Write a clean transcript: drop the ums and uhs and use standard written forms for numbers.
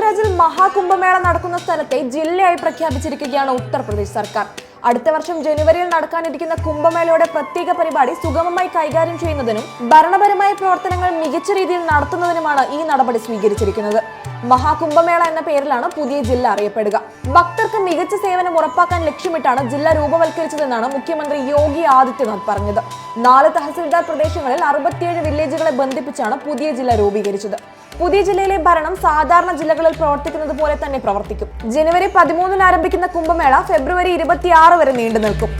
പ്രയാഗ്രാജിൽ മഹാകുംഭമേള നടക്കുന്ന സ്ഥലത്തെ ജില്ലയായി പ്രഖ്യാപിച്ചിരിക്കുകയാണ് ഉത്തർപ്രദേശ് സർക്കാർ. അടുത്ത വർഷം ജനുവരിയിൽ നടക്കാനിരിക്കുന്ന കുംഭമേളയുടെ പ്രത്യേക പരിപാടി സുഗമമായി കൈകാര്യം ചെയ്യുന്നതിനും ഭരണപരമായ പ്രവർത്തനങ്ങൾ മികച്ച രീതിയിൽ നടത്തുന്നതിനുമാണ് ഈ നടപടി സ്വീകരിച്ചിരിക്കുന്നത്. മഹാകുംഭമേള എന്ന പേരിലാണ് പുതിയ ജില്ല അറിയപ്പെടുക. ഭക്തർക്ക് മികച്ച സേവനം ഉറപ്പാക്കാൻ ലക്ഷ്യമിട്ടാണ് ജില്ല രൂപവൽക്കരിച്ചതെന്നാണ് മുഖ്യമന്ത്രി യോഗി ആദിത്യനാഥ് പറഞ്ഞത്. 4 തഹസിൽദാർ പ്രദേശങ്ങളിൽ 67 വില്ലേജുകളെ ബന്ധിപ്പിച്ചാണ് പുതിയ ജില്ല രൂപീകരിച്ചത്. പുതിയ ജില്ലയിലെ ഭരണം സാധാരണ ജില്ലകളിൽ പ്രവർത്തിക്കുന്നത് പോലെ തന്നെ പ്രവർത്തിക്കും. ജനുവരി 13-ന് ആരംഭിക്കുന്ന കുംഭമേള ഫെബ്രുവരി 26 വരെ നീണ്ടു നിൽക്കും.